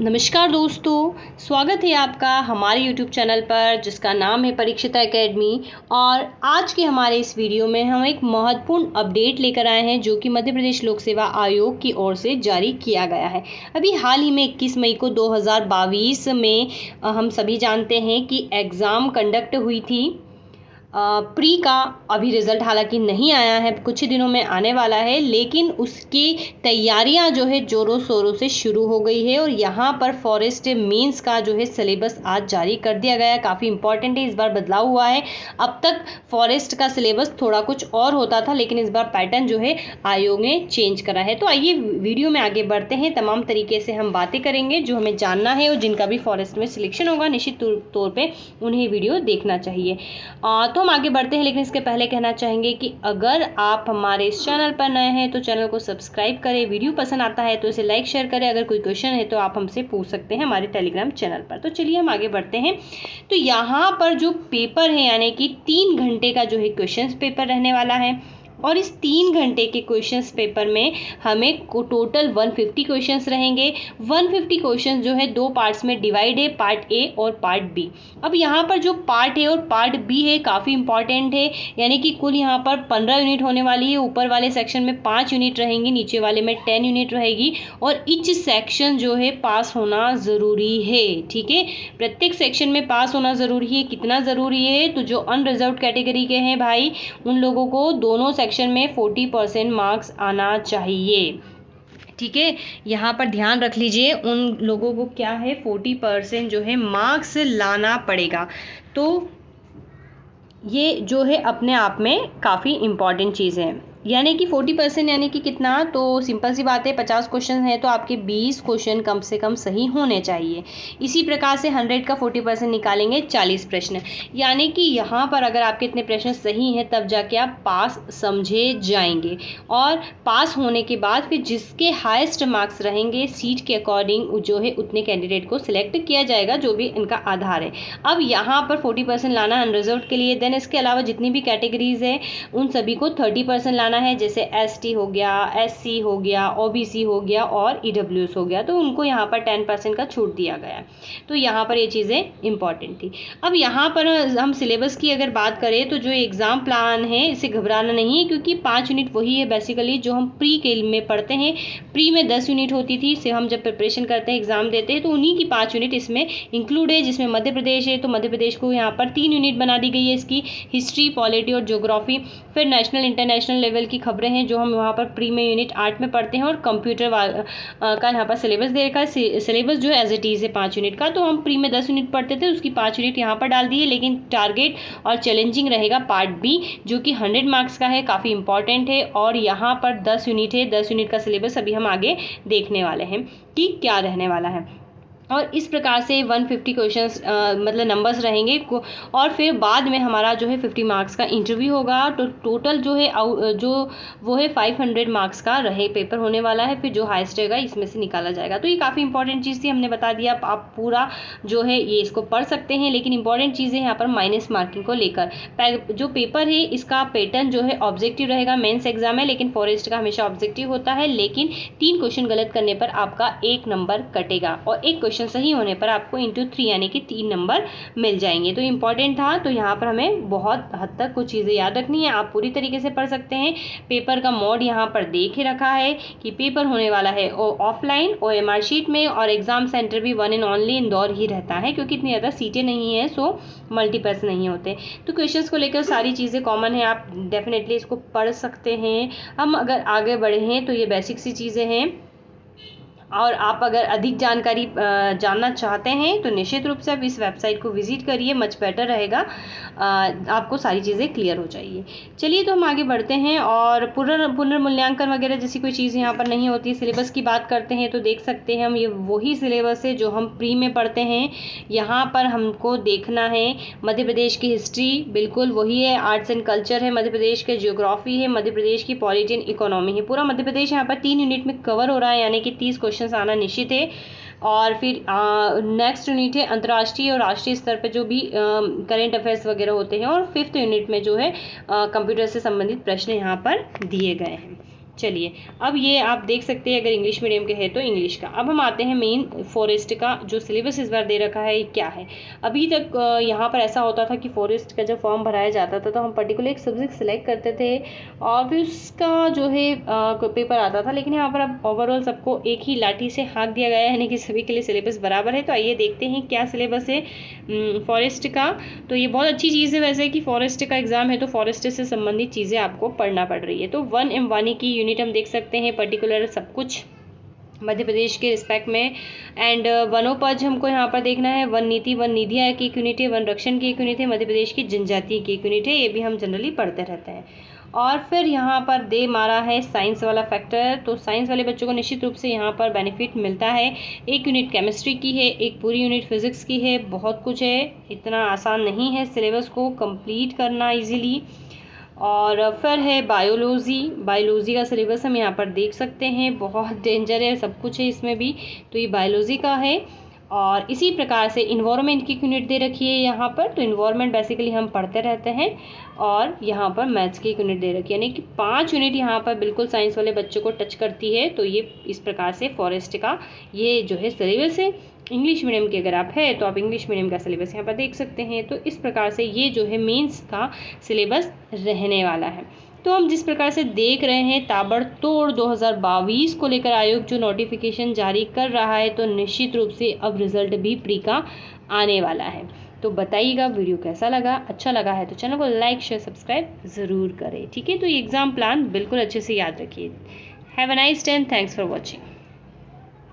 नमस्कार दोस्तों, स्वागत है आपका हमारे YouTube चैनल पर जिसका नाम है परीक्षिता एकेडमी। और आज के हमारे इस वीडियो में हम एक महत्वपूर्ण अपडेट लेकर आए हैं जो कि मध्य प्रदेश लोक सेवा आयोग की ओर से जारी किया गया है। अभी हाल ही में 21 मई को 2022 में हम सभी जानते हैं कि एग्ज़ाम कंडक्ट हुई थी। प्री का अभी रिज़ल्ट हालांकि नहीं आया है, कुछ ही दिनों में आने वाला है, लेकिन उसकी तैयारियां जो है ज़ोरों शोरों से शुरू हो गई है। और यहाँ पर फॉरेस्ट मेंस का जो है सिलेबस आज जारी कर दिया गया है। काफ़ी इंपॉर्टेंट है, इस बार बदलाव हुआ है। अब तक फॉरेस्ट का सिलेबस थोड़ा कुछ और होता था, लेकिन इस बार पैटर्न जो है आयोग ने चेंज करा है। तो आइए वीडियो में आगे बढ़ते हैं। तमाम तरीके से हम बातें करेंगे जो हमें जानना है, और जिनका भी फॉरेस्ट में सिलेक्शन होगा निश्चित तौर पर उन्हें वीडियो देखना चाहिए। तो हम आगे बढ़ते हैं, लेकिन इसके पहले कहना चाहेंगे कि अगर आप हमारे इस चैनल पर नए हैं तो चैनल को सब्सक्राइब करें। वीडियो पसंद आता है तो इसे लाइक शेयर करें। अगर कोई क्वेश्चन है तो आप हमसे पूछ सकते हैं हमारे टेलीग्राम चैनल पर। तो चलिए हम आगे बढ़ते हैं। तो यहाँ पर जो पेपर है यानी कि 3 घंटे का जो है क्वेश्चन पेपर रहने वाला है, और इस 3 घंटे के क्वेश्चंस पेपर में हमें टोटल 150 क्वेश्चंस रहेंगे। 150 क्वेश्चंस जो है 2 पार्ट्स में डिवाइड है, पार्ट ए और पार्ट बी। अब यहाँ पर जो पार्ट ए और पार्ट बी है काफ़ी इंपॉर्टेंट है, यानी कि कुल यहाँ पर 15 यूनिट होने वाली है। ऊपर वाले सेक्शन में 5 यूनिट रहेंगी, नीचे वाले में 10 यूनिट रहेगी, और ईच सेक्शन जो है पास होना ज़रूरी है। ठीक है, प्रत्येक सेक्शन में पास होना ज़रूरी है। कितना ज़रूरी है? तो जो अनरिजर्व्ड कैटेगरी के हैं भाई, उन लोगों को दोनों सेक्शन में 40% मार्क्स आना चाहिए। ठीक है, यहाँ पर ध्यान रख लीजिए, उन लोगों को क्या है 40% जो है मार्क्स लाना पड़ेगा। तो ये जो है अपने आप में काफ़ी इम्पॉर्टेंट चीज़ है। यानी कि 40% यानी कि कितना? तो सिंपल सी बात है, 50 क्वेश्चन है तो आपके 20 क्वेश्चन कम से कम सही होने चाहिए। इसी प्रकार से 100 का 40% निकालेंगे 40 प्रश्न, यानी कि यहाँ पर अगर आपके इतने प्रश्न सही हैं तब जाके आप पास समझे जाएंगे। और पास होने के बाद फिर जिसके हाईएस्ट मार्क्स रहेंगे सीट के अकॉर्डिंग जो है उतने कैंडिडेट को सिलेक्ट किया जाएगा, जो भी इनका आधार है। अब यहाँ पर 40% लाना अनरिजर्व्ड के लिए, देन इसके अलावा जितनी भी कैटेगरीज है उन सभी को 30% लाना है। जैसे एसटी हो गया, एससी हो गया, ओबीसी हो गया और ईडब्ल्यूएस हो गया, तो उनको यहाँ पर 10% का छूट दिया गया। तो यहाँ पर ये चीज़ें इंपॉर्टेंट थी। अब यहाँ पर हम सिलेबस की अगर बात करें तो जो एग्ज़ाम प्लान है इसे घबराना नहीं है, क्योंकि 5 यूनिट वही है बेसिकली जो हम प्री के में पढ़ते हैं। प्री में 10 यूनिट होती थी, से हम जब प्रिपरेशन करते हैं एग्ज़ाम देते हैं तो उन्हीं की 5 यूनिट इसमें इंक्लूड है। जिसमें मध्य प्रदेश है तो मध्य प्रदेश को यहाँ पर 3 यूनिट बना दी गई है, इसकी हिस्ट्री, पॉलिटी और ज्योग्राफी। फिर नेशनल इंटरनेशनल लेवल की खबरें हैं जो हम वहाँ पर प्री में यूनिट 8 में पढ़ते हैं, और कंप्यूटर का यहाँ पर सिलेबस दे रखा है। सिलेबस जो है एज इट इज़ है 5 यूनिट का, तो हम प्री में 10 यूनिट पढ़ते थे, उसकी 5 यूनिट यहाँ पर डाल दी है। लेकिन टारगेट और चैलेंजिंग रहेगा पार्ट बी जो कि 100 मार्क्स का है, काफ़ी इंपॉर्टेंट है। और यहाँ पर 10 यूनिट है, 10 यूनिट का सिलेबस अभी हम आगे देखने वाले हैं कि क्या रहने वाला है। और इस प्रकार से 150 क्वेश्चंस मतलब नंबर्स रहेंगे। और फिर बाद में हमारा जो है 50 मार्क्स का इंटरव्यू होगा। तो टोटल जो है जो वो है 500 मार्क्स का रहे पेपर होने वाला है। फिर जो हाईएस्ट रहेगा इसमें से निकाला जाएगा। तो ये काफ़ी इंपॉर्टेंट चीज़ थी, हमने बता दिया। आप पूरा जो है ये इसको पढ़ सकते हैं, लेकिन इंपॉर्टेंट चीज़ें यहाँ पर माइनस मार्किंग को लेकर। जो पेपर है इसका पैटर्न जो है ऑब्जेक्टिव रहेगा, मेंस एग्जाम है, लेकिन फॉरेस्ट का हमेशा ऑब्जेक्टिव होता है। लेकिन 3 क्वेश्चन गलत करने पर आपका 1 नंबर कटेगा, और 1 क्वेश्चन सही होने पर आपको इंटू 3 यानी कि 3 नंबर मिल जाएंगे। तो इंपॉर्टेंट था। तो यहाँ पर हमें बहुत हद तक कुछ चीज़ें याद रखनी है। आप पूरी तरीके से पढ़ सकते हैं। पेपर का मोड यहाँ पर देख ही रखा है कि पेपर होने वाला है ऑफलाइन OMR शीट में, और एग्जाम सेंटर भी 1 एंड ओनली इंदौर ही रहता है, क्योंकि इतनी ज़्यादा सीटें नहीं है, सो मल्टीपल्स नहीं होते। तो क्वेश्चंस को लेकर सारी चीज़ें कॉमन है, आप डेफिनेटली इसको पढ़ सकते हैं। हम अगर आगे बढ़े हैं तो ये बेसिक सी चीज़ें हैं। और आप अगर अधिक जानकारी जानना चाहते हैं तो निश्चित रूप से आप इस वेबसाइट को विजिट करिए, मच बेटर रहेगा, आपको सारी चीज़ें क्लियर हो जाएगी। चलिए तो हम आगे बढ़ते हैं, और पुनर्मूल्यांकन वगैरह जैसी कोई चीज़ यहाँ पर नहीं होती। सिलेबस की बात करते हैं तो देख सकते हैं हम, ये वही सिलेबस है जो हम प्री में पढ़ते हैं। यहाँ पर हमको देखना है मध्य प्रदेश की हिस्ट्री बिल्कुल वही है, आर्ट्स एंड कल्चर है, मध्य प्रदेश के ज्योग्राफी है, मध्य प्रदेश की पॉलिटी एंड इकोनॉमी है। पूरा मध्य प्रदेश यहाँ पर 3 यूनिट में कवर हो रहा है, यानी कि 30 क्वेश्चन आना निश्चित है। और फिर नेक्स्ट यूनिट है अंतर्राष्ट्रीय और राष्ट्रीय स्तर पे जो भी करेंट अफेयर्स वगैरह होते हैं। और 5th यूनिट में जो है कंप्यूटर से संबंधित प्रश्न यहाँ पर दिए गए हैं। चलिए, अब ये आप देख सकते हैं अगर इंग्लिश मीडियम के हैं तो इंग्लिश का। अब हम आते हैं मेन फॉरेस्ट का जो सिलेबस इस बार दे रखा है क्या है। अभी तक यहाँ पर ऐसा होता था कि फॉरेस्ट का जब फॉर्म भराया जाता था तो हम पर्टिकुलर एक सब्जेक्ट सेलेक्ट करते थे और फिर उसका जो है पेपर आता था, लेकिन यहाँ पर अब ओवरऑल सबको एक ही लाठी से हाँक दिया गया है, यानी कि सभी के लिए सिलेबस बराबर है। तो आइए देखते हैं क्या सिलेबस है फॉरेस्ट का। तो ये बहुत अच्छी चीज़ है वैसे कि फॉरेस्ट का एग्जाम है तो फॉरेस्ट से संबंधित चीज़ें आपको पढ़ना पड़ रही है। तो वन एम वानी की यूनिट हम देख सकते हैं, पर्टिकुलर सब कुछ मध्य प्रदेश के रिस्पेक्ट में। एंड वनोपज हमको यहाँ पर देखना है, वन नीति वन निधि आयोग की एक यूनिट है, वन रक्षण की एक यूनिट है, मध्य प्रदेश की जनजाति की एक यूनिट है, ये भी हम जनरली पढ़ते रहते हैं। और फिर यहाँ पर दे मारा है साइंस वाला फैक्टर, तो साइंस वाले बच्चों को निश्चित रूप से यहाँ पर बेनिफिट मिलता है। एक यूनिट केमिस्ट्री की है, एक पूरी यूनिट फिजिक्स की है, बहुत कुछ है, इतना आसान नहीं है सिलेबस को कंप्लीट करना इजीली। और फिर है बायोलॉजी का सिलेबस हम यहाँ पर देख सकते हैं, बहुत डेंजर है, सब कुछ है इसमें भी, तो ये बायोलॉजी का है। और इसी प्रकार से इन्वायरमेंट की यूनिट दे रखी है यहाँ पर, तो इन्वायरमेंट बेसिकली हम पढ़ते रहते हैं। और यहाँ पर मैथ्स की यूनिट दे रखी है, यानी कि 5 यूनिट यहाँ पर बिल्कुल साइंस वाले बच्चों को टच करती है। तो ये इस प्रकार से फॉरेस्ट का ये जो है सिलेबस है। इंग्लिश मीडियम के अगर आप है तो आप इंग्लिश मीडियम का सिलेबस यहाँ पर देख सकते हैं। तो इस प्रकार से ये जो है मेंस का सिलेबस रहने वाला है। तो हम जिस प्रकार से देख रहे हैं ताबड़तोड़ 2022 को लेकर आयोग जो नोटिफिकेशन जारी कर रहा है, तो निश्चित रूप से अब रिजल्ट भी प्री का आने वाला है। तो बताइएगा वीडियो कैसा लगा, अच्छा लगा है तो चैनल को लाइक शेयर सब्सक्राइब ज़रूर करें, ठीक है। तो ये एग्ज़ाम प्लान बिल्कुल अच्छे से याद रखिए। Have a nice day, thanks for watching.